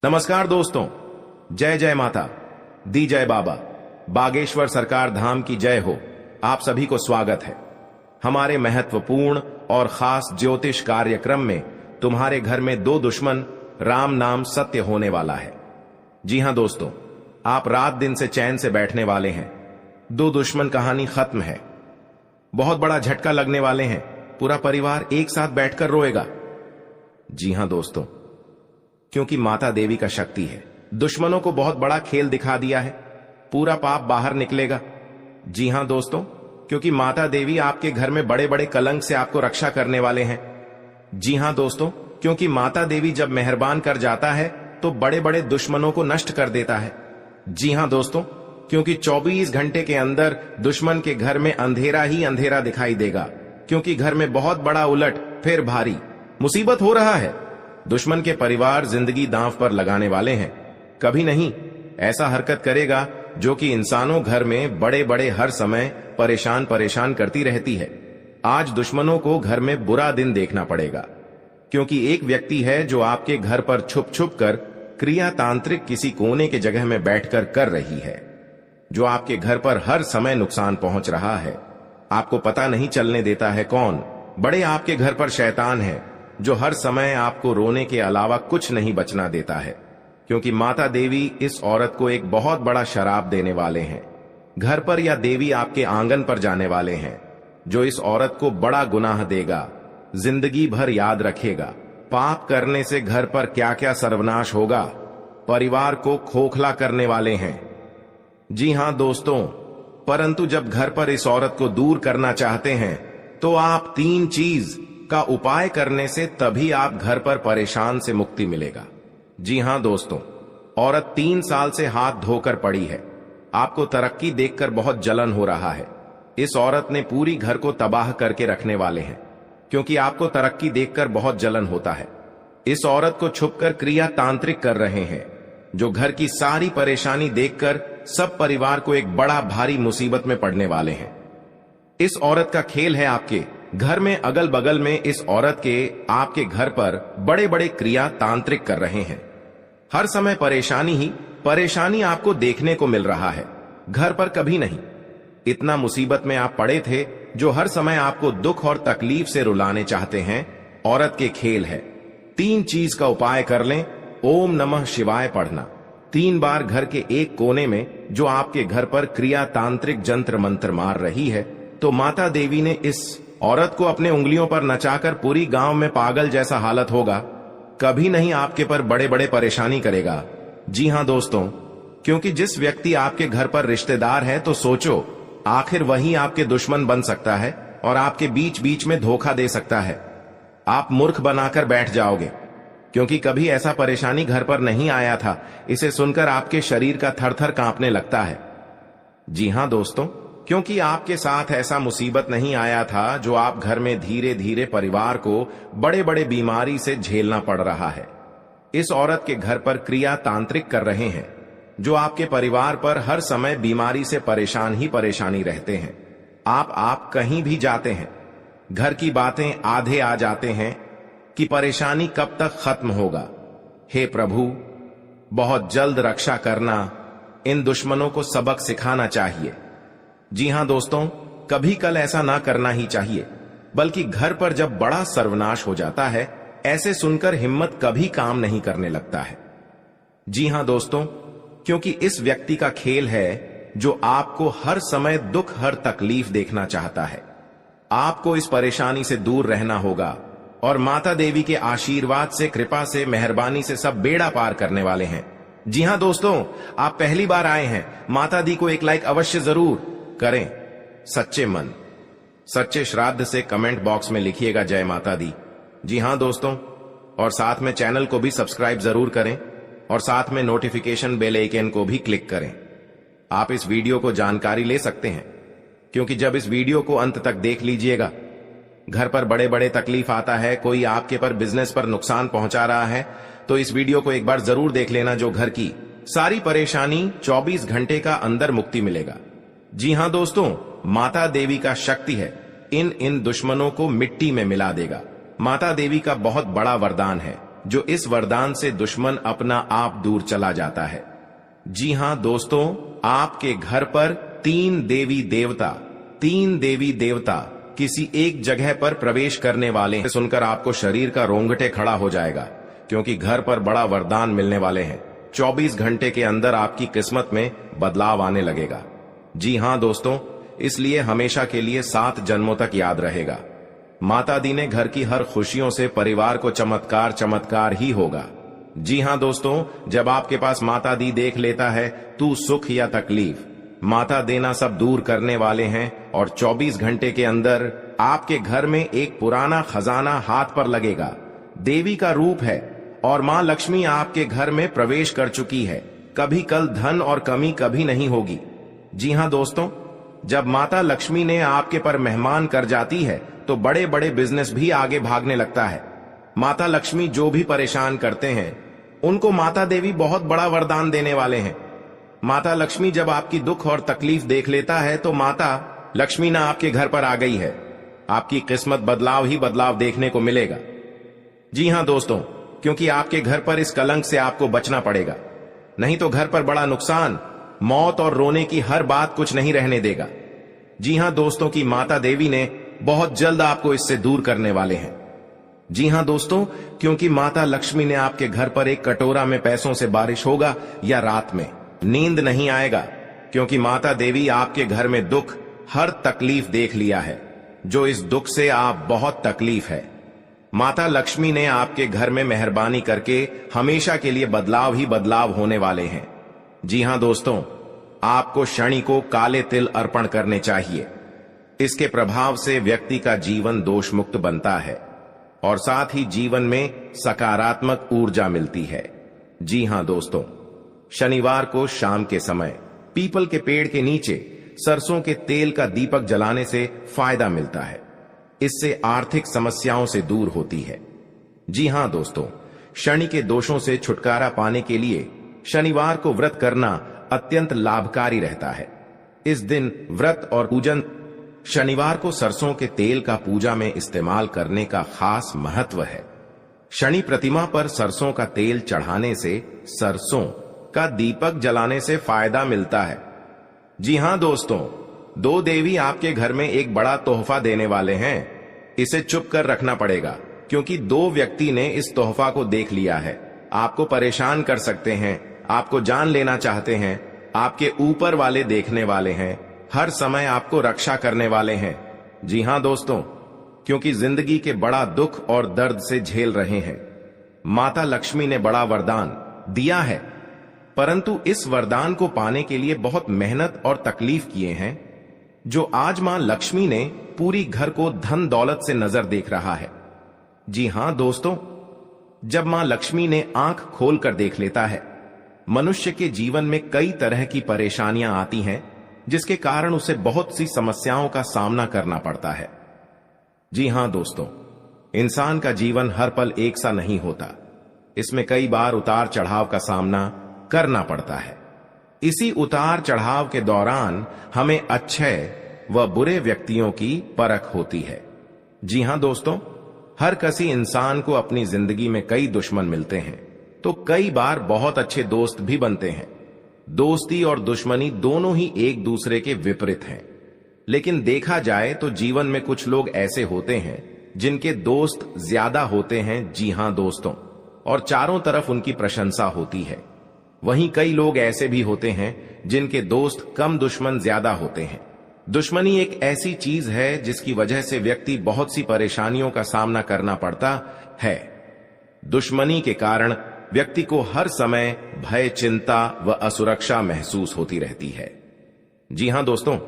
नमस्कार दोस्तों, जय जय माता दी, जय बाबा बागेश्वर सरकार धाम की जय हो। आप सभी को स्वागत है हमारे महत्वपूर्ण और खास ज्योतिष कार्यक्रम में। तुम्हारे घर में दो दुश्मन राम नाम सत्य होने वाला है। जी हां दोस्तों, आप रात दिन से चैन से बैठने वाले हैं। दो दुश्मन कहानी खत्म है। बहुत बड़ा झटका लगने वाले हैं। पूरा परिवार एक साथ बैठकर रोएगा। जी हां दोस्तों, क्योंकि माता देवी का शक्ति है। दुश्मनों को बहुत बड़ा खेल दिखा दिया है। पूरा पाप बाहर निकलेगा। जी हां दोस्तों, क्योंकि माता देवी आपके घर में बड़े बड़े कलंक से आपको रक्षा करने वाले हैं। जी हां दोस्तों, क्योंकि माता देवी जब मेहरबान कर जाता है तो बड़े बड़े दुश्मनों को नष्ट कर देता है। जी हां दोस्तों, क्योंकि 24 घंटे के अंदर दुश्मन के घर में अंधेरा ही अंधेरा दिखाई देगा, क्योंकि घर में बहुत बड़ा उलट फिर भारी मुसीबत हो रहा है। दुश्मन के परिवार जिंदगी दांव पर लगाने वाले हैं। कभी नहीं ऐसा हरकत करेगा जो कि इंसानों घर में बड़े बड़े हर समय परेशान करती रहती है। आज दुश्मनों को घर में बुरा दिन देखना पड़ेगा, क्योंकि एक व्यक्ति है जो आपके घर पर छुप छुप कर क्रिया तांत्रिक किसी कोने के जगह में बैठकर कर रही है, जो आपके घर पर हर समय नुकसान पहुंच रहा है। आपको पता नहीं चलने देता है कौन। बड़े आपके घर पर शैतान है जो हर समय आपको रोने के अलावा कुछ नहीं बचना देता है, क्योंकि माता देवी इस औरत को एक बहुत बड़ा शराप देने वाले हैं। घर पर या देवी आपके आंगन पर जाने वाले हैं, जो इस औरत को बड़ा गुनाह देगा, जिंदगी भर याद रखेगा। पाप करने से घर पर क्या क्या सर्वनाश होगा, परिवार को खोखला करने वाले हैं। जी हां दोस्तों, परंतु जब घर पर इस औरत को दूर करना चाहते हैं तो आप 3 चीज का उपाय करने से तभी आप घर पर परेशान से मुक्ति मिलेगा। जी हां दोस्तों, औरत 3 साल से हाथ धोकर पड़ी है। आपको तरक्की देखकर बहुत जलन हो रहा है। इस औरत ने पूरी घर को तबाह करके रखने वाले हैं, क्योंकि आपको तरक्की देखकर बहुत जलन होता है। इस औरत को छुपकर क्रिया तांत्रिक कर रहे हैं, जो घर की सारी परेशानी देखकर सब परिवार को एक बड़ा भारी मुसीबत में पड़ने वाले हैं। इस औरत का खेल है आपके घर में। अगल बगल में इस औरत के आपके घर पर बड़े बड़े क्रिया तांत्रिक कर रहे हैं। हर समय परेशानी ही परेशानी आपको देखने को मिल रहा है। घर पर कभी नहीं इतना मुसीबत में आप पड़े थे, जो हर समय आपको दुख और तकलीफ से रुलाने चाहते हैं। औरत के खेल है। 3 चीज का उपाय कर लें। ओम नमः शिवाय पढ़ना 3 बार घर के एक कोने में, जो आपके घर पर क्रिया तांत्रिक जंत्र मंत्र मार रही है। तो माता देवी ने इस औरत को अपने उंगलियों पर नचाकर पूरी गांव में पागल जैसा हालत होगा। कभी नहीं आपके पर बड़े बड़े परेशानी करेगा। जी हां दोस्तों, क्योंकि जिस व्यक्ति आपके घर पर रिश्तेदार है, तो सोचो आखिर वही आपके दुश्मन बन सकता है और आपके बीच बीच में धोखा दे सकता है। आप मूर्ख बनाकर बैठ जाओगे, क्योंकि कभी ऐसा परेशानी घर पर नहीं आया था। इसे सुनकर आपके शरीर का थरथर कांपने लगता है। जी हां दोस्तों, क्योंकि आपके साथ ऐसा मुसीबत नहीं आया था, जो आप घर में धीरे धीरे परिवार को बड़े बड़े बीमारी से झेलना पड़ रहा है। इस औरत के घर पर क्रिया तांत्रिक कर रहे हैं, जो आपके परिवार पर हर समय बीमारी से परेशान ही परेशानी रहते हैं। आप कहीं भी जाते हैं, घर की बातें आधे आ जाते हैं कि परेशानी कब तक खत्म होगा। हे प्रभु, बहुत जल्द रक्षा करना। इन दुश्मनों को सबक सिखाना चाहिए। जी हां दोस्तों, कभी कल ऐसा ना करना ही चाहिए, बल्कि घर पर जब बड़ा सर्वनाश हो जाता है, ऐसे सुनकर हिम्मत कभी काम नहीं करने लगता है। जी हां दोस्तों, क्योंकि इस व्यक्ति का खेल है, जो आपको हर समय दुख हर तकलीफ देखना चाहता है। आपको इस परेशानी से दूर रहना होगा, और माता देवी के आशीर्वाद से, कृपा से, मेहरबानी से सब बेड़ा पार करने वाले हैं। जी हां दोस्तों, आप पहली बार आए हैं, माता दी को एक लाइक अवश्य जरूर करें। सच्चे मन सच्चे श्राद्ध से कमेंट बॉक्स में लिखिएगा जय माता दी। जी हां दोस्तों, और साथ में चैनल को भी सब्सक्राइब जरूर करें, और साथ में नोटिफिकेशन बेल आइकन को भी क्लिक करें। आप इस वीडियो को जानकारी ले सकते हैं, क्योंकि जब इस वीडियो को अंत तक देख लीजिएगा, घर पर बड़े बड़े तकलीफ आता है, कोई आपके पर बिजनेस पर नुकसान पहुंचा रहा है, तो इस वीडियो को एक बार जरूर देख लेना, जो घर की सारी परेशानी 24 घंटे का अंदर मुक्ति मिलेगा। जी हां दोस्तों, माता देवी का शक्ति है, इन दुश्मनों को मिट्टी में मिला देगा। माता देवी का बहुत बड़ा वरदान है, जो इस वरदान से दुश्मन अपना आप दूर चला जाता है। जी हां दोस्तों, आपके घर पर तीन देवी देवता किसी एक जगह पर प्रवेश करने वाले हैं। सुनकर आपको शरीर का रोंगटे खड़ा हो जाएगा, क्योंकि घर पर बड़ा वरदान मिलने वाले हैं। 24 घंटे के अंदर आपकी किस्मत में बदलाव आने लगेगा। जी हां दोस्तों, इसलिए हमेशा के लिए 7 जन्मों तक याद रहेगा। माता दी ने घर की हर खुशियों से परिवार को चमत्कार ही होगा। जी हां दोस्तों, जब आपके पास माता दी देख लेता है, तू सुख या तकलीफ, माता देना सब दूर करने वाले हैं और 24 घंटे के अंदर आपके घर में एक पुराना खजाना हाथ पर लगेगा। देवी का रूप है और मां लक्ष्मी आपके घर में प्रवेश कर चुकी है। कभी कल धन और कमी कभी नहीं होगी। जी हां दोस्तों, जब माता लक्ष्मी ने आपके पर मेहमान कर जाती है तो बड़े बड़े बिजनेस भी आगे भागने लगता है। माता लक्ष्मी जो भी परेशान करते हैं उनको माता देवी बहुत बड़ा वरदान देने वाले हैं। माता लक्ष्मी जब आपकी दुख और तकलीफ देख लेता है तो माता लक्ष्मी ना आपके घर पर आ गई है। आपकी किस्मत बदलाव ही बदलाव देखने को मिलेगा। जी हां दोस्तों, क्योंकि आपके घर पर इस कलंक से आपको बचना पड़ेगा, नहीं तो घर पर बड़ा नुकसान, मौत और रोने की हर बात कुछ नहीं रहने देगा। जी हां दोस्तों, की माता देवी ने बहुत जल्द आपको इससे दूर करने वाले हैं। जी हां दोस्तों, क्योंकि माता लक्ष्मी ने आपके घर पर एक कटोरा में पैसों से बारिश होगा या रात में नींद नहीं आएगा, क्योंकि माता देवी आपके घर में दुख, हर तकलीफ देख लिया है। जो इस दुख से आप बहुत तकलीफ है, माता लक्ष्मी ने आपके घर में मेहरबानी करके हमेशा के लिए बदलाव ही बदलाव होने वाले हैं। जी हां दोस्तों, आपको शनि को काले तिल अर्पण करने चाहिए। इसके प्रभाव से व्यक्ति का जीवन दोष मुक्त बनता है और साथ ही जीवन में सकारात्मक ऊर्जा मिलती है। जी हां दोस्तों, शनिवार को शाम के समय पीपल के पेड़ के नीचे सरसों के तेल का दीपक जलाने से फायदा मिलता है। इससे आर्थिक समस्याओं से दूर होती है। जी हां दोस्तों, शनि के दोषों से छुटकारा पाने के लिए शनिवार को व्रत करना अत्यंत लाभकारी रहता है। इस दिन व्रत और पूजन, शनिवार को सरसों के तेल का पूजा में इस्तेमाल करने का खास महत्व है। शनि प्रतिमा पर सरसों का तेल चढ़ाने से, सरसों का दीपक जलाने से फायदा मिलता है। जी हां दोस्तों, 2 देवी आपके घर में एक बड़ा तोहफा देने वाले हैं। इसे चुप कर रखना पड़ेगा, क्योंकि 2 व्यक्ति ने इस तोहफा को देख लिया है। आपको परेशान कर सकते हैं, आपको जान लेना चाहते हैं, आपके ऊपर वाले देखने वाले हैं, हर समय आपको रक्षा करने वाले हैं। जी हां दोस्तों, क्योंकि जिंदगी के बड़ा दुख और दर्द से झेल रहे हैं। माता लक्ष्मी ने बड़ा वरदान दिया है, परंतु इस वरदान को पाने के लिए बहुत मेहनत और तकलीफ किए हैं, जो आज मां लक्ष्मी ने पूरी घर को धन दौलत से नजर देख रहा है। जी हां दोस्तों, जब मां लक्ष्मी ने आंख खोलकर देख लेता है, मनुष्य के जीवन में कई तरह की परेशानियां आती हैं, जिसके कारण उसे बहुत सी समस्याओं का सामना करना पड़ता है। जी हां दोस्तों, इंसान का जीवन हर पल एक सा नहीं होता। इसमें कई बार उतार चढ़ाव का सामना करना पड़ता है। इसी उतार चढ़ाव के दौरान हमें अच्छे व बुरे व्यक्तियों की परख होती है। जी हां दोस्तों, हर किसी इंसान को अपनी जिंदगी में कई दुश्मन मिलते हैं, तो कई बार बहुत अच्छे दोस्त भी बनते हैं। दोस्ती और दुश्मनी दोनों ही एक दूसरे के विपरीत हैं। लेकिन देखा जाए तो जीवन में कुछ लोग ऐसे होते हैं जिनके दोस्त ज्यादा होते हैं। जी हां दोस्तों, और चारों तरफ उनकी प्रशंसा होती है। वहीं कई लोग ऐसे भी होते हैं जिनके दोस्त कम, दुश्मन ज्यादा होते हैं। दुश्मनी एक ऐसी चीज है जिसकी वजह से व्यक्ति बहुत सी परेशानियों का सामना करना पड़ता है। दुश्मनी के कारण व्यक्ति को हर समय भय, चिंता व असुरक्षा महसूस होती रहती है। जी हां दोस्तों,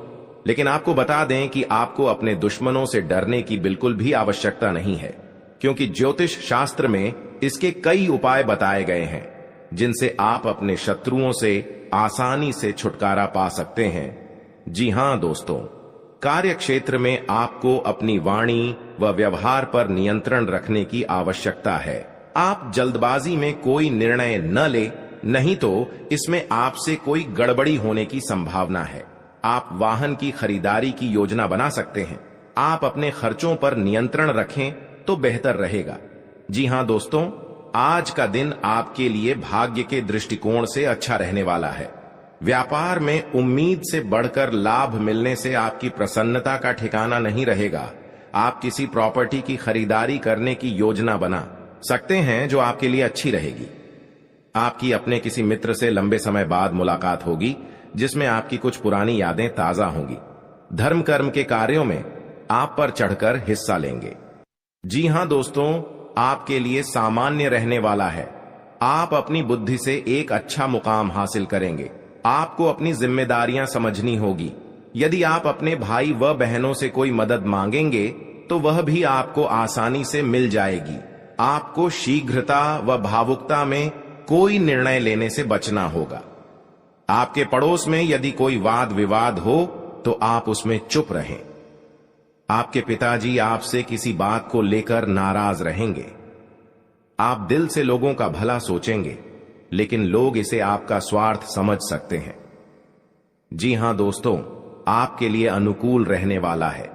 लेकिन आपको बता दें कि आपको अपने दुश्मनों से डरने की बिल्कुल भी आवश्यकता नहीं है, क्योंकि ज्योतिष शास्त्र में इसके कई उपाय बताए गए हैं, जिनसे आप अपने शत्रुओं से आसानी से छुटकारा पा सकते हैं। जी हां दोस्तों, कार्य क्षेत्र में आपको अपनी वाणी व व्यवहार पर नियंत्रण रखने की आवश्यकता है। आप जल्दबाजी में कोई निर्णय न ले, नहीं तो इसमें आपसे कोई गड़बड़ी होने की संभावना है। आप वाहन की खरीदारी की योजना बना सकते हैं। आप अपने खर्चों पर नियंत्रण रखें तो बेहतर रहेगा। जी हां दोस्तों, आज का दिन आपके लिए भाग्य के दृष्टिकोण से अच्छा रहने वाला है। व्यापार में उम्मीद से बढ़कर लाभ मिलने से आपकी प्रसन्नता का ठिकाना नहीं रहेगा। आप किसी प्रॉपर्टी की खरीदारी करने की योजना बना सकते हैं जो आपके लिए अच्छी रहेगी। आपकी अपने किसी मित्र से लंबे समय बाद मुलाकात होगी जिसमें आपकी कुछ पुरानी यादें ताजा होंगी। धर्म कर्म के कार्यों में आप पर चढ़कर हिस्सा लेंगे। जी हां दोस्तों, आपके लिए सामान्य रहने वाला है। आप अपनी बुद्धि से एक अच्छा मुकाम हासिल करेंगे। आपको अपनी जिम्मेदारियां समझनी होगी। यदि आप अपने भाई व बहनों से कोई मदद मांगेंगे तो वह भी आपको आसानी से मिल जाएगी। आपको शीघ्रता व भावुकता में कोई निर्णय लेने से बचना होगा। आपके पड़ोस में यदि कोई वाद विवाद हो तो आप उसमें चुप रहें। आपके पिताजी आपसे किसी बात को लेकर नाराज रहेंगे। आप दिल से लोगों का भला सोचेंगे, लेकिन लोग इसे आपका स्वार्थ समझ सकते हैं। जी हां दोस्तों, आपके लिए अनुकूल रहने वाला है।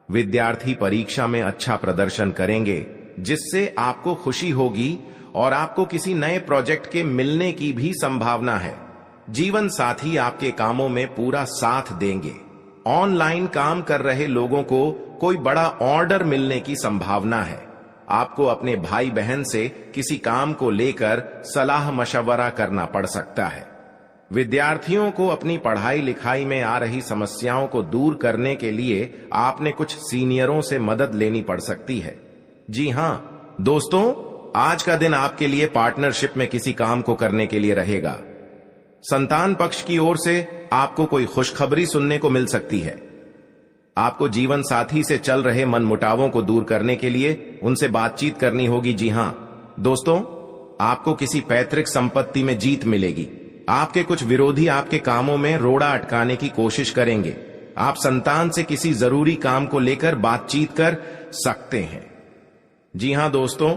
विद्यार्थी परीक्षा में अच्छा प्रदर्शन करेंगे जिससे आपको खुशी होगी और आपको किसी नए प्रोजेक्ट के मिलने की भी संभावना है। जीवन साथी आपके कामों में पूरा साथ देंगे। ऑनलाइन काम कर रहे लोगों को कोई बड़ा ऑर्डर मिलने की संभावना है। आपको अपने भाई बहन से किसी काम को लेकर सलाह मशवरा करना पड़ सकता है। विद्यार्थियों को अपनी पढ़ाई लिखाई में आ रही समस्याओं को दूर करने के लिए आपने कुछ सीनियरों से मदद लेनी पड़ सकती है। जी हां दोस्तों, आज का दिन आपके लिए पार्टनरशिप में किसी काम को करने के लिए रहेगा। संतान पक्ष की ओर से आपको कोई खुशखबरी सुनने को मिल सकती है। आपको जीवन साथी से चल रहे मनमुटावों को दूर करने के लिए उनसे बातचीत करनी होगी। जी हां दोस्तों, आपको किसी पैतृक संपत्ति में जीत मिलेगी। आपके कुछ विरोधी आपके कामों में रोड़ा अटकाने की कोशिश करेंगे। आप संतान से किसी जरूरी काम को लेकर बातचीत कर सकते हैं। जी हां दोस्तों,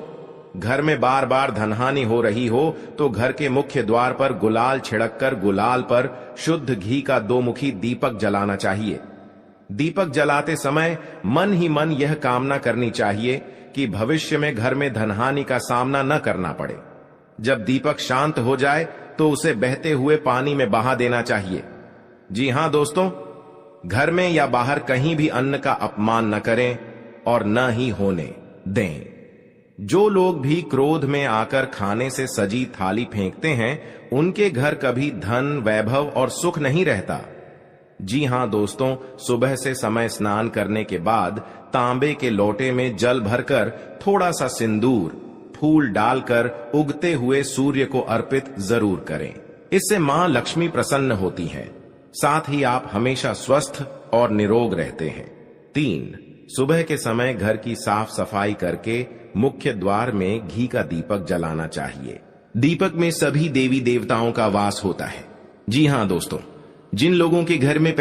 घर में बार बार धनहानि हो रही हो तो घर के मुख्य द्वार पर गुलाल छिड़ककर गुलाल पर शुद्ध घी का 2 मुखी दीपक जलाना चाहिए। दीपक जलाते समय मन ही मन यह कामना करनी चाहिए कि भविष्य में घर में धनहानि का सामना न करना पड़े। जब दीपक शांत हो जाए तो उसे बहते हुए पानी में बहा देना चाहिए। जी हां दोस्तों, घर में या बाहर कहीं भी अन्न का अपमान न करें और न ही होने दें। जो लोग भी क्रोध में आकर खाने से सजी थाली फेंकते हैं, उनके घर कभी धन, वैभव और सुख नहीं रहता। जी हां दोस्तों, सुबह से समय स्नान करने के बाद तांबे के लोटे में जल भरकर थोड़ा सा सिंदूर, फूल डालकर उगते हुए सूर्य को अर्पित जरूर करें। इससे मां लक्ष्मी प्रसन्न होती हैं। साथ ही आप हमेशा स्वस्थ और निरोग रहते हैं। 3, सुबह के समय घर की साफ सफाई करके मुख्य द्वार में घी का दीपक जलाना चाहिए। दीपक में सभी देवी देवताओं का वास होता है। जी हां दोस्तों, जिन लोगों के घर में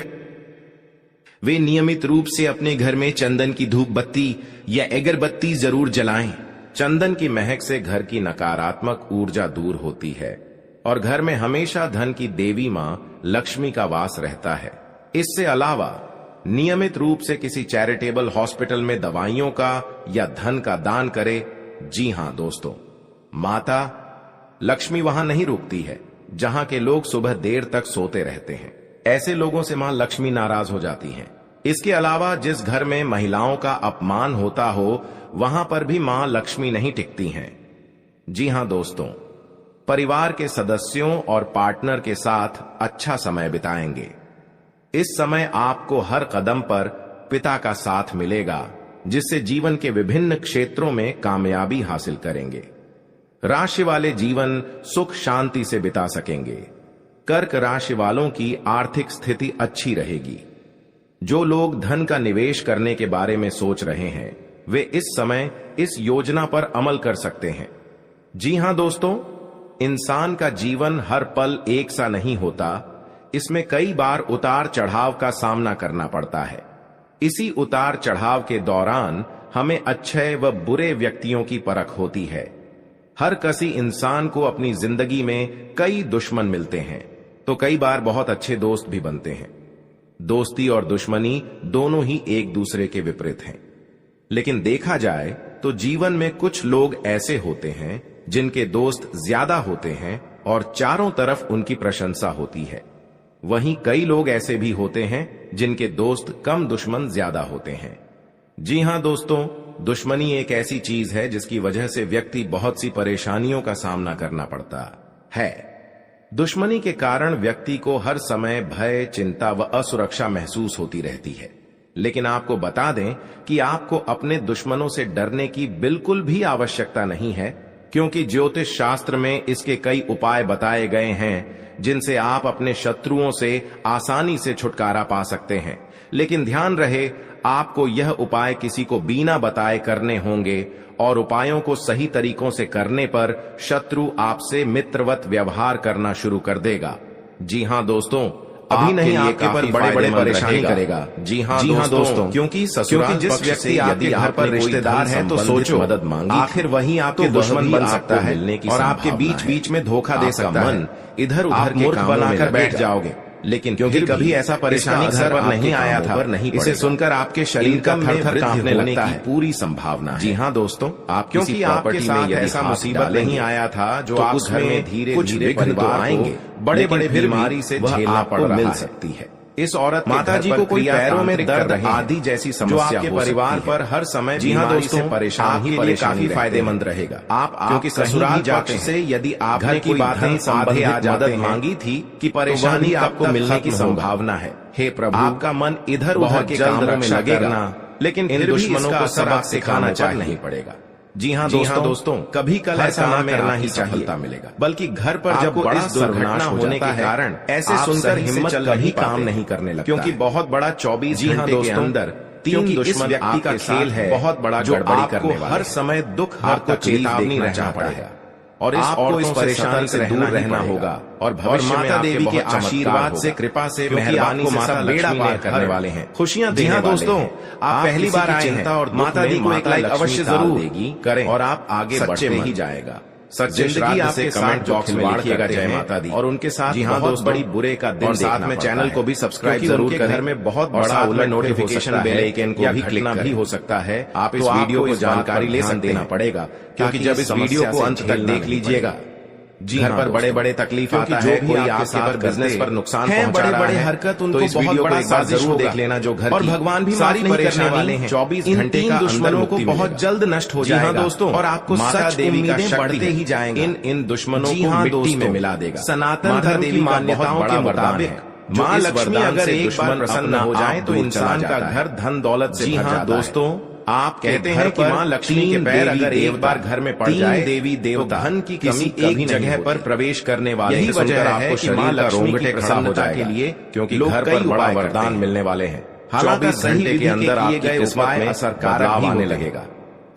वे नियमित रूप से अपने घर में चंदन की धूप बत्ती या अगरबत्ती जरूर जलाएं। चंदन की महक से घर की नकारात्मक ऊर्जा दूर होती है और घर में हमेशा धन की देवी मां लक्ष्मी का वास रहता है। इससे अलावा नियमित रूप से किसी चैरिटेबल हॉस्पिटल में दवाइयों का या धन का दान करे। जी हां दोस्तों, माता लक्ष्मी वहां नहीं रुकती है जहां के लोग सुबह देर तक सोते रहते हैं। ऐसे लोगों से मां लक्ष्मी नाराज हो जाती हैं। इसके अलावा जिस घर में महिलाओं का अपमान होता हो, वहां पर भी मां लक्ष्मी नहीं टिकती हैं। जी हां दोस्तों, परिवार के सदस्यों और पार्टनर के साथ अच्छा समय बिताएंगे। इस समय आपको हर कदम पर पिता का साथ मिलेगा, जिससे जीवन के विभिन्न क्षेत्रों में कामयाबी हासिल करेंगे। राशि वाले जीवन सुख शांति से बिता सकेंगे। कर्क राशि वालों की आर्थिक स्थिति अच्छी रहेगी। जो लोग धन का निवेश करने के बारे में सोच रहे हैं, वे इस समय इस योजना पर अमल कर सकते हैं। जी हां दोस्तों, इंसान का जीवन हर पल एक सा नहीं होता। इसमें कई बार उतार चढ़ाव का सामना करना पड़ता है। इसी उतार चढ़ाव के दौरान हमें अच्छे व बुरे व्यक्तियों की परख होती है। हर किसी इंसान को अपनी जिंदगी में कई दुश्मन मिलते हैं, तो कई बार बहुत अच्छे दोस्त भी बनते हैं। दोस्ती और दुश्मनी दोनों ही एक दूसरे के विपरीत हैं। लेकिन देखा जाए तो जीवन में कुछ लोग ऐसे होते हैं जिनके दोस्त ज्यादा होते हैं और चारों तरफ उनकी प्रशंसा होती है। वहीं कई लोग ऐसे भी होते हैं जिनके दोस्त कम, दुश्मन ज्यादा होते हैं। जी हां दोस्तों, दुश्मनी एक ऐसी चीज है जिसकी वजह से व्यक्ति बहुत सी परेशानियों का सामना करना पड़ता है। दुश्मनी के कारण व्यक्ति को हर समय भय, चिंता व असुरक्षा महसूस होती रहती है। लेकिन आपको बता दें कि आपको अपने दुश्मनों से डरने की बिल्कुल भी आवश्यकता नहीं है, क्योंकि ज्योतिष शास्त्र में इसके कई उपाय बताए गए हैं जिनसे आप अपने शत्रुओं से आसानी से छुटकारा पा सकते हैं। लेकिन ध्यान रहे, आपको यह उपाय किसी को बिना बताए करने होंगे और उपायों को सही तरीकों से करने पर शत्रु आपसे मित्रवत व्यवहार करना शुरू कर देगा। जी हां दोस्तों, अभी नहीं आपके पर बड़े बड़े परेशानी करेगा। जी हां दोस्तों, क्योंकि जिस व्यक्ति आपके घर पर रिश्तेदार है तो सोचो मदद मांगी, आखिर वही आपके दुश्मन बन सकता है और आपके बीच बीच में धोखा दे सकता है। इधर उधर के काम बनाकर बैठ जाओगे। लेकिन क्योंकि कभी ऐसा परेशानी घर पर नहीं आया था, इसे सुनकर आपके शरीर का थर-थर कांपने लगता है। पूरी संभावना है। जी हाँ दोस्तों, आप क्योंकि आपके साथ ऐसा मुसीबत नहीं आया था जो आप घर में धीरे धीरे परिवार आएंगे, बड़े बड़े बीमारी से झेलना पड़ मिल सकती है। इस औरत माता जी को कोई पैरों में दर्द आदि जैसी समस्या आपके परिवार पर हर समय जी हाँ दोस्तों परेशान के लिए काफी फायदेमंद रहेगा। आप क्योंकि ससुराल जाकर से यदि आप घर की बातें संबंधित मदद मांगी थी कि परेशानी आपको मिलने की संभावना है। हे प्रभु, आपका मन इधर उधर के कामों में लगेगा, लेकिन इन दुश्मनों को सबक सिखाना नहीं पड़ेगा। जी हाँ दोस्तों, कभी कल ऐसा ना करना ही सफलता मिलेगा, बल्कि घर पर जब बड़ा दुर्घटना होने के कारण ऐसे सुनकर हिम्मत कभी काम नहीं करने लगता, क्योंकि बहुत बड़ा 24 घंटे के अंदर 3 दुश्मन व्यक्ति का खेल है, बहुत बड़ा गड़बड़ी करने वाला, हर समय दुख आपको चेतावनी रहना पड़ेगा और आपको इस परेशानी से दूर रहना होगा और भविष्य में माता देवी के आशीर्वाद से, कृपा से, मेहरबानी से माता बेड़ा पार करने वाले हैं, खुशियां देने वाले हैं। दोस्तों, आप पहली बार आए हैं और माता दी को एक लाइक अवश्य जरूर देगी करें और आप आगे बढ़ते ही जाएगा। जिंदगी आपके कमेंट बॉक्स में लिखिएगा जय माता दी और उनके साथ जी हाँ बहुत बड़ी बुरे का दिन, और साथ में चैनल को भी सब्सक्राइब जरूर करें। घर में बहुत बड़ा उलट नोटिफिकेशन बेल आइकन को भी क्लिक भी हो सकता है। आप इस वीडियो को जानकारी ले सकते हैं पड़ेगा, क्योंकि जब इस वीडियो को अंत तक देख लीजिएगा, घर पर बड़े बड़े तकलीफ आता है, कोई आपके पर बिजनेस पर नुकसान पहुंचा रहा है, हरकत उनको बहुत बड़ा एक बार जरूर देख लेना जो घर, और भगवान भी सारी परेशानी वाले हैं। 24 घंटे का दुश्मनों को बहुत जल्द नष्ट हो जाएगा दोस्तों, और आपको माता देवी का बढ़ते ही जाएंगे। इन दुश्मनों को मिट्टी में मिला देगा। सनातन धर्म की मान्यताओं के मुताबिक माँ लक्ष्मी अगर एक बार प्रसन्न हो जाए तो इंसान का घर धन दौलत से भर जाता है। दोस्तों, आप कहते हैं कि माँ लक्ष्मी के पैर अगर एक बार घर में पड़ जाए, देवी देवता धन की कमी एक जगह पर प्रवेश करने वाले, यही वजह है कि माँ लक्ष्मी की प्रसन्नता के लिए, क्योंकि घर पर बड़ा वरदान मिलने वाले हैं। हालांकि सही के अंदर आपकी किस्मत में असरकारक आने लगेगा।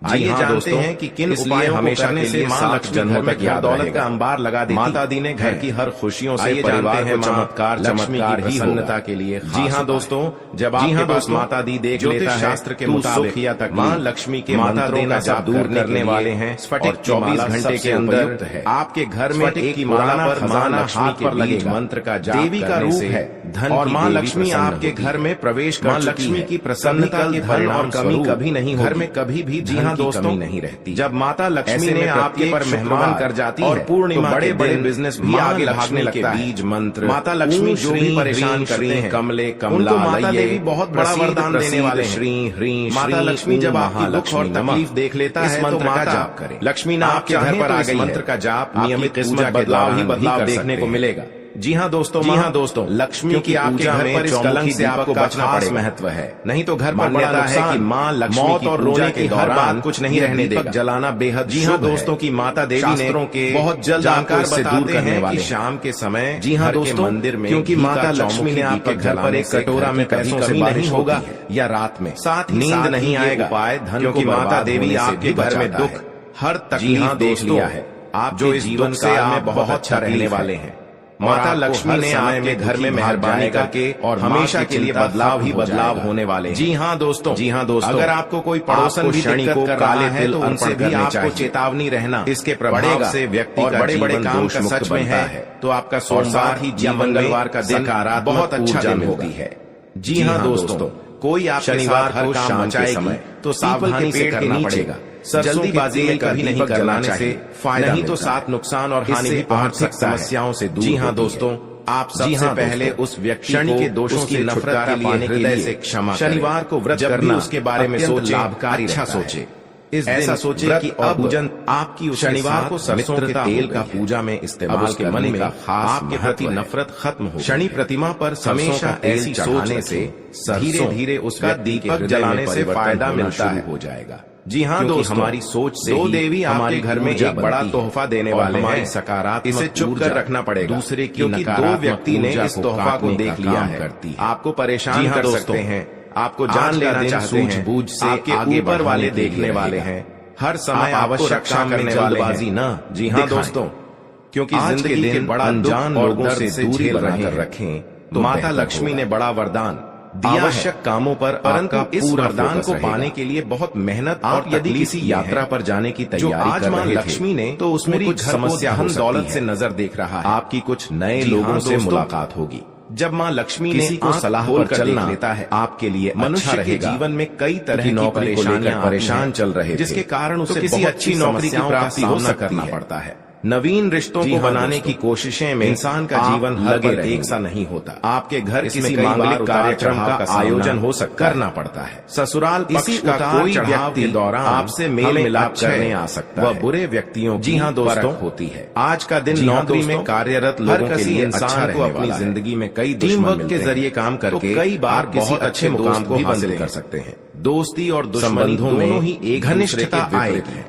आइए जानते हैं कि किन उपायों हमेशा के लिए माँ लक्ष्मी जन्मों तक दौलत का अंबार लगा देती। माता दी ने घर की हर खुशियों से परिवार को चमत्कार ही सन्नता के लिए। जी हाँ दोस्तों, जब आपके पास माता दी देख लेता है, शास्त्र के मुताबिक माँ लक्ष्मी के मंत्रों का जाप दूर करने वाले हैं और 24 घंटे के अंदर आपके घर में एक माला पर माँ लक्ष्मी के बीज मंत्र का जाप देवी का रूप है धन, और माँ लक्ष्मी आपके घर में प्रवेश कर लक्ष्मी की प्रसन्नता के धन और कमी कभी नहीं, घर में कभी भी जी दोस्तों नहीं रहती। जब माता लक्ष्मी ने आपके पर मेहमान कर जाती और पूर्णिमा बड़े बड़े बिजनेस भी आगे भागने लगता है। बीज मंत्र माता लक्ष्मी जो भी परेशान करते हैं, कमले कमला माता देवी बहुत बड़ा वरदान देने वाले श्री ह्री। माता लक्ष्मी जब आपकी दुख और तकलीफ देख लेता है तो मंत्र का जाप करें। लक्ष्मी ना आपके घर पर आ गई, मंत्र का जाप नियमित किस्मत बदलाव ही बदलाव देखने को मिलेगा। जी हाँ दोस्तों, लक्ष्मी की आपके घर पर इस कलंक से आपको बचना पड़ेगा। महत्व है, नहीं तो घर पर मान्यता है कि माँ लक्ष्मी मौत और रोने के हर बात कुछ नहीं रहने देगा, जलाना बेहद। जी हाँ दोस्तों, की माता देवी ने बहुत जल्द जानकार से दूर करने वाले शाम के समय, जी हाँ दोस्तों, मंदिर में, क्योंकि माता लक्ष्मी ने आपके घर पर एक कटोरा में पैसों से नहीं होगा या रात में साथ नींद नहीं आएगा उपाय धन, क्योंकि माता देवी आपके घर में दुख हर तकलीफ देख लिया है। आप जो इस जीवन से आप बहुत अच्छा रहने वाले हैं, माता लक्ष्मी ने आपके घर में मेहरबानी करके और हमेशा के लिए बदलाव ही बदलाव होने वाले हैं। जी हाँ दोस्तों, अगर आपको कोई पड़ोसन भी दिक्कत कर रहा है तो उनसे भी आपको चेतावनी रहना। इसके प्रभाव से व्यक्ति का बड़े बड़े काम का सच में है तो आपका सोमवार ही जीवन मंगलवार का दिन बहुत अच्छा दिन होती है। जी हाँ दोस्तों, कोई आप शनिवार को शाम के समय तो सावधानी से करना पड़ेगा। जल्दीबाजी में कभी नहीं जलाने से फायदा नहीं तो साथ नुकसान और हानि भी आर्थिक समस्याओं से दूर। जी हाँ दोस्तों, आप सबसे पहले उस व्यक्ति के दोषों की नफरत के लिए हृदय से क्षमा करें। शनिवार को व्रत करना उसके बारे में सोचे, लाभकारी अच्छा सोचे। इस ऐसा सोचे कि अब पूजन आपकी उस शनिवार को सरसों के तेल का पूजा में इस्तेमाल के मन का खास आपके प्रति नफरत खत्म हो। शनि प्रतिमा पर हमेशा ऐसी सोचने से धीरे धीरे उसका दीपक जलाने से फायदा मिलता हो जाएगा। जी हाँ दोस्तों, हमारी सोच से दो देवी हमारे घर में एक बड़ा तोहफा देने वाले हैं। सकारात्मक इसे चुप कर रखना पड़ेगा। दूसरे की नकारात्मक व्यक्ति ने इस तोहफा को देख लिया है, आपको परेशान कर सकते हैं, आपको जान लेना चाहते हैं, सूझबूझ से आपके ऊपर वाले देखने वाले हैं, हर समय आवश्यक रक्षा करने वाले ना। जी हाँ दोस्तों, क्योंकि जिंदगी के बड़ा अनजान लोगों से दूरी बनाकर रखें तो माता लक्ष्मी ने बड़ा वरदान दिया आवश्यक कामों पर, परंतु इस वरदान को पाने के लिए बहुत मेहनत और यदि किसी यात्रा पर जाने की तैयारी कर रहे थे लक्ष्मी ने तो उसमें कुछ समस्या धन दौलत से नजर देख रहा है। आपकी कुछ नए लोगों से मुलाकात होगी। जब माँ लक्ष्मी किसी को सलाह पर चलना लेता है आपके लिए मनुष्य के जीवन में कई तरह की नौकरी को लेकर परेशान चल रहे जिसके कारण उसे किसी अच्छी नौकरी की प्राप्ति हो करना पड़ता है। नवीन रिश्तों को बनाने की कोशिशें में इंसान का जीवन लगे एक सा नहीं होता। आपके घर किसी मांगलिक कार्यक्रम का आयोजन हो सकता करना पड़ता है। ससुराल पक्ष का कोई व्यक्ति दौरान आपसे मेल मिलाप करने आ सकता है। वह बुरे व्यक्तियों जी हाँ दोस्तों होती है। आज का दिन नौकरी में कार्यरत लोगों के लिए इंसान को अपनी जिंदगी में कई टीम वर्क के जरिए काम करके कई बार बहुत अच्छे मुकाम को हासिल कर सकते हैं। दोस्ती और दुश्मनों में ही एक घनिष्ठता आएगी।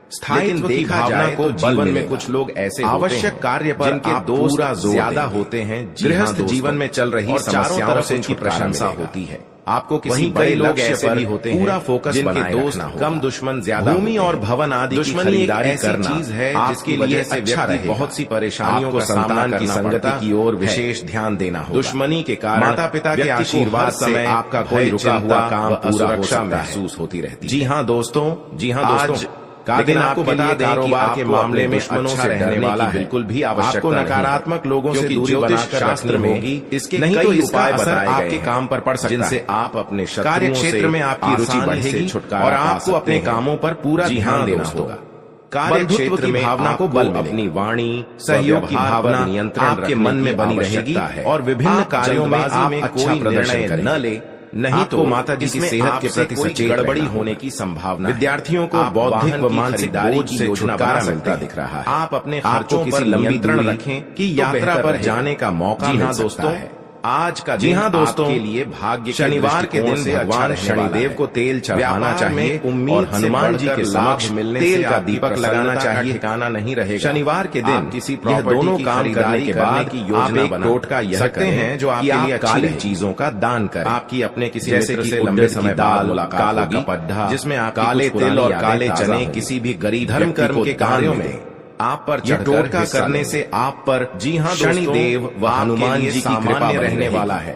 स्थायित्व की भावना को जीवन में कुछ लोग ऐसे आवश्यक कार्य पर जिनके दोस्त ज्यादा होते हैं। गृहस्थ जीवन में चल रही समस्याओं से इनकी प्रशंसा होती है। आपको किसी बड़े लोग ऐसे भी होते हैं पूरा फोकस जिनके दोस्त कम दुश्मन ज्यादा। भूमि और भवन आदि दुश्मनी एक ऐसी चीज है जिसकी वजह से व्यक्ति बहुत सी परेशानियों को संतान की संगति की ओर विशेष ध्यान देना होगा। दुश्मनी के कारण माता पिता के आशीर्वाद से आपका कोई रुका हुआ काम पूरा सुरक्षा महसूस होती रहती है। जी हाँ दोस्तों, जी हाँ दोस्तों, लेकिन आपको बता दें कारोबार के मामले में दुश्मनों से रहने वाला बिल्कुल भी आवश्यक आपको नकारात्मक लोगों से दूरी बनाकर शास्त्र में होगी। इसके नहीं तो उपाय बताए आपके काम पर पड़ सकता है, जिनसे आप अपने कार्य क्षेत्र में आपकी रुचि बढ़ेगी और आपको अपने कामों पर पूरा ध्यान देना होगा। कार्य क्षेत्र में भावना को बल, अपनी वाणी, सहयोग की भावना नियंत्रण आपके मन में बनी रहेगी और विभिन्न कार्यों में आप अच्छा प्रदर्शन न ले, नहीं तो माता जी की सेहत के प्रति सचेत गड़बड़ी होने की संभावना। विद्यार्थियों को बौद्धिक व मानसिक बोझ से छुटकारा मिलता दिख रहा है। आप अपने खर्चों पर लंबी रखें कि यात्रा पर जाने का मौका मिल सकता है। आज का जी हाँ दोस्तों के लिए भाग्य शनिवार के दिन भगवान शनिदेव को तेल चढ़ाना चाहिए। उम्मीद हनुमान जी के समक्ष मिलने तेल का दीपक लगाना चाहिए, ठिकाना नहीं रहेगा। शनिवार के दिन किसी दोनों काम करने के बाद की योजना टोटका यह सकते हैं जो आपके लिए काली चीजों का दान करें। आपकी अपने किसी मित्र से लंबे समय बाद मुलाकात, काला कपड्ढा जिसमें आप काले तिल और काले चने किसी भी गरीब धर्म कर्म के कार्यों में आप पर टोटका करने से आप पर जी हाँ शनिदेव व हनुमान जी की कृपा रहने वाला है।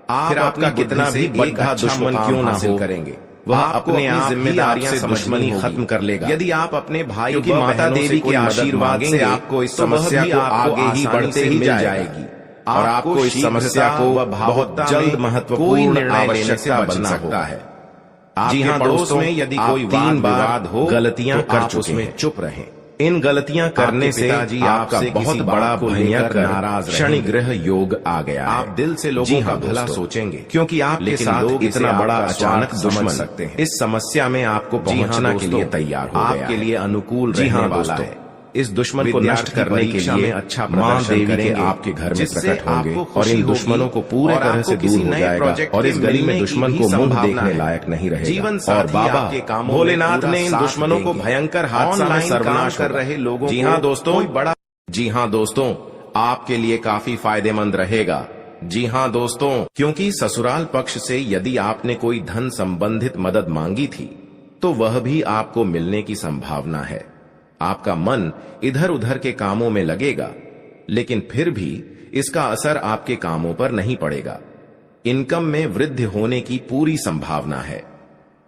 आप आपका कितना भी बड़ा दुश्मन क्यों ना हो करेंगे, वह अपने आप जिम्मेदारियां से दुश्मनी खत्म कर लेगा। यदि आप अपने भाई की माता देवी के आशीर्वाद से आपको इस समस्या को आगे ही बढ़ते ही जाएगी और आपको इस समस्या को बहुत जल्द महत्वपूर्ण आवश्यकता बन सकता है। जी हाँ दोस्तों, यदि कोई वाद हो, गलतियां कर चुके हैं, चुप रहें। इन गलतियां करने से आपका बहुत बड़ा भयंकर नाराज शनि ग्रह योग आ गया। आप दिल से लोगों का भला सोचेंगे क्योंकि आपके साथ इतना बड़ा अचानक दुश्मन सकते हैं। इस समस्या में आपको पहुंचना के लिए तैयार हो गया, आपके लिए अनुकूल रहने वाला है। इस दुश्मन को नष्ट करने के लिए अच्छा मां देवी के आपके घर में प्रकट होंगे और इन दुश्मनों को पूरे तरह से दूर हो जाएगा और इस गली में दुश्मन को मुंह देखने लायक नहीं रहेगा। और बाबा भोलेनाथ ने इन दुश्मनों को भयंकर हादसा में सर्वनाश कर रहे लोगों जी हाँ दोस्तों जी हाँ दोस्तों आपके लिए काफी फायदेमंद रहेगा। जी हाँ दोस्तों, क्योंकि ससुराल पक्ष से यदि आपने कोई धन संबंधित मदद मांगी थी तो वह भी आपको मिलने की संभावना है। आपका मन इधर उधर के कामों में लगेगा, लेकिन फिर भी इसका असर आपके कामों पर नहीं पड़ेगा। इनकम में वृद्धि होने की पूरी संभावना है।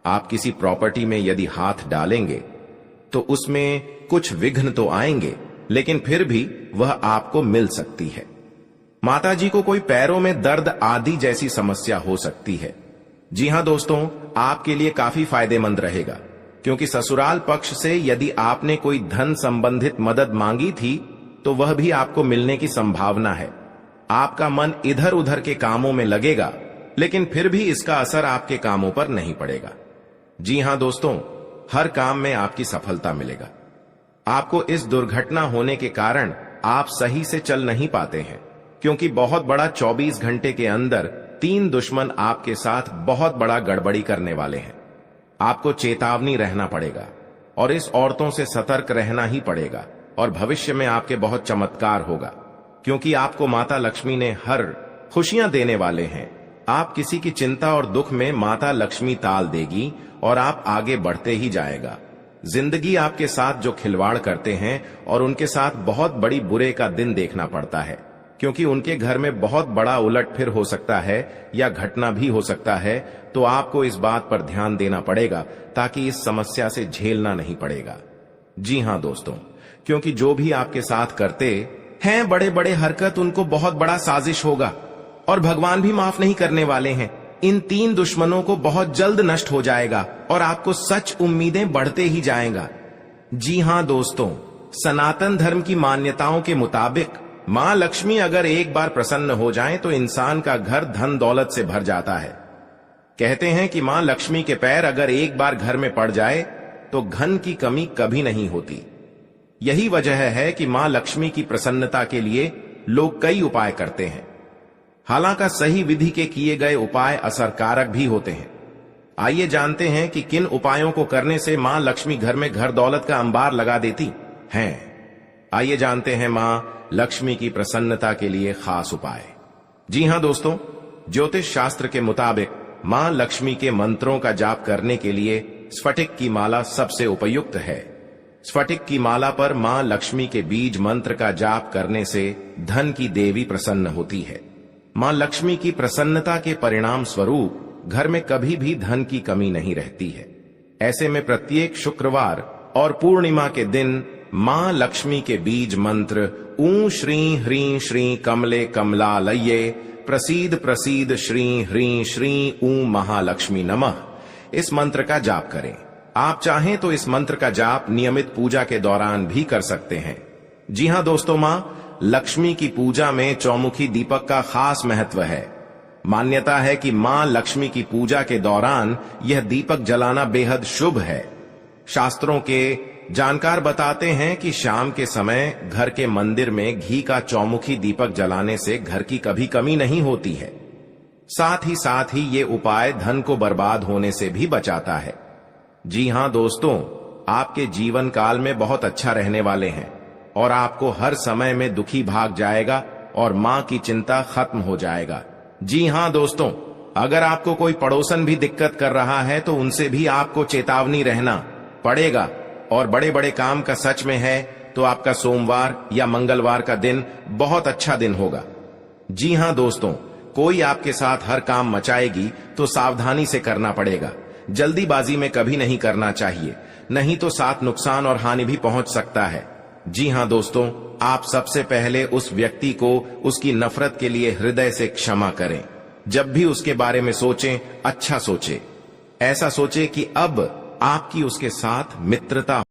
आप किसी प्रॉपर्टी में यदि हाथ डालेंगे तो उसमें कुछ विघ्न तो आएंगे, लेकिन फिर भी वह आपको मिल सकती है। माताजी को कोई पैरों में दर्द आदि जैसी समस्या हो सकती है। जी हां दोस्तों, आपके लिए काफी फायदेमंद रहेगा, क्योंकि ससुराल पक्ष से यदि आपने कोई धन संबंधित मदद मांगी थी तो वह भी आपको मिलने की संभावना है। आपका मन इधर उधर के कामों में लगेगा, लेकिन फिर भी इसका असर आपके कामों पर नहीं पड़ेगा। जी हां दोस्तों, हर काम में आपकी सफलता मिलेगा। आपको इस दुर्घटना होने के कारण आप सही से चल नहीं पाते हैं, क्योंकि बहुत बड़ा 24 घंटे के अंदर 3 दुश्मन आपके साथ बहुत बड़ा गड़बड़ी करने वाले हैं। आपको चेतावनी रहना पड़ेगा और इस औरतों से सतर्क रहना ही पड़ेगा, और भविष्य में आपके बहुत चमत्कार होगा, क्योंकि आपको माता लक्ष्मी ने हर खुशियां देने वाले हैं। आप किसी की चिंता और दुख में माता लक्ष्मी ताल देगी और आप आगे बढ़ते ही जाएगा। जिंदगी आपके साथ जो खिलवाड़ करते हैं और उनके साथ बहुत बड़ी बुरे का दिन देखना पड़ता है, क्योंकि उनके घर में बहुत बड़ा उलटफेर हो सकता है या घटना भी हो सकता है। तो आपको इस बात पर ध्यान देना पड़ेगा ताकि इस समस्या से झेलना नहीं पड़ेगा। जी हां दोस्तों, क्योंकि जो भी आपके साथ करते हैं बड़े बड़े हरकत, उनको बहुत बड़ा साजिश होगा और भगवान भी माफ नहीं करने वाले हैं। इन 3 दुश्मनों को बहुत जल्द नष्ट हो जाएगा और आपको सच उम्मीदें बढ़ते ही जाएगा। जी हां दोस्तों, सनातन धर्म की मान्यताओं के मुताबिक मां लक्ष्मी अगर एक बार प्रसन्न हो जाएं तो इंसान का घर धन दौलत से भर जाता है। कहते हैं कि मां लक्ष्मी के पैर अगर एक बार घर में पड़ जाए तो धन की कमी कभी नहीं होती। यही वजह है कि मां लक्ष्मी की प्रसन्नता के लिए लोग कई उपाय करते हैं। हालांकि सही विधि के किए गए उपाय असरकारक भी होते हैं। आइए जानते हैं कि किन उपायों को करने से मां लक्ष्मी घर में घर दौलत का अंबार लगा देती हैं। आइए जानते हैं मां लक्ष्मी की प्रसन्नता के लिए खास उपाय। जी हां दोस्तों, ज्योतिष शास्त्र के मुताबिक मां लक्ष्मी के मंत्रों का जाप करने के लिए स्फटिक की माला सबसे उपयुक्त है। स्फटिक की माला पर मां लक्ष्मी के बीज मंत्र का जाप करने से धन की देवी प्रसन्न होती है। मां लक्ष्मी की प्रसन्नता के परिणाम स्वरूप घर में कभी भी धन की कमी नहीं रहती है। ऐसे में प्रत्येक शुक्रवार और पूर्णिमा के दिन मां लक्ष्मी के बीज मंत्र ऊ श्री ह्रीं श्री कमले कमलालये प्रसीद प्रसीद श्री ह्रीं श्री ऊ महालक्ष्मी नमः, इस मंत्र का जाप करें। आप चाहें तो इस मंत्र का जाप नियमित पूजा के दौरान भी कर सकते हैं। जी हां दोस्तों, मां लक्ष्मी की पूजा में चौमुखी दीपक का खास महत्व है। मान्यता है कि मां लक्ष्मी की पूजा के दौरान यह दीपक जलाना बेहद शुभ है। शास्त्रों के जानकार बताते हैं कि शाम के समय घर के मंदिर में घी का चौमुखी दीपक जलाने से घर की कभी कमी नहीं होती है। साथ ही ये उपाय धन को बर्बाद होने से भी बचाता है। जी हां दोस्तों, आपके जीवन काल में बहुत अच्छा रहने वाले हैं और आपको हर समय में दुखी भाग जाएगा और मां की चिंता खत्म हो जाएगा। जी हां दोस्तों, अगर आपको कोई पड़ोसन भी दिक्कत कर रहा है तो उनसे भी आपको चेतावनी रहना पड़ेगा। और बड़े बड़े काम का सच में है तो आपका सोमवार या मंगलवार का दिन बहुत अच्छा दिन होगा। जी हां दोस्तों, कोई आपके साथ हर काम मचाएगी तो सावधानी से करना पड़ेगा। जल्दीबाजी में कभी नहीं करना चाहिए, नहीं तो साथ नुकसान और हानि भी पहुंच सकता है। जी हां दोस्तों, आप सबसे पहले उस व्यक्ति को उसकी नफरत के लिए हृदय से क्षमा करें। जब भी उसके बारे में सोचें, अच्छा सोचें। ऐसा सोचें कि अब आपकी उसके साथ मित्रता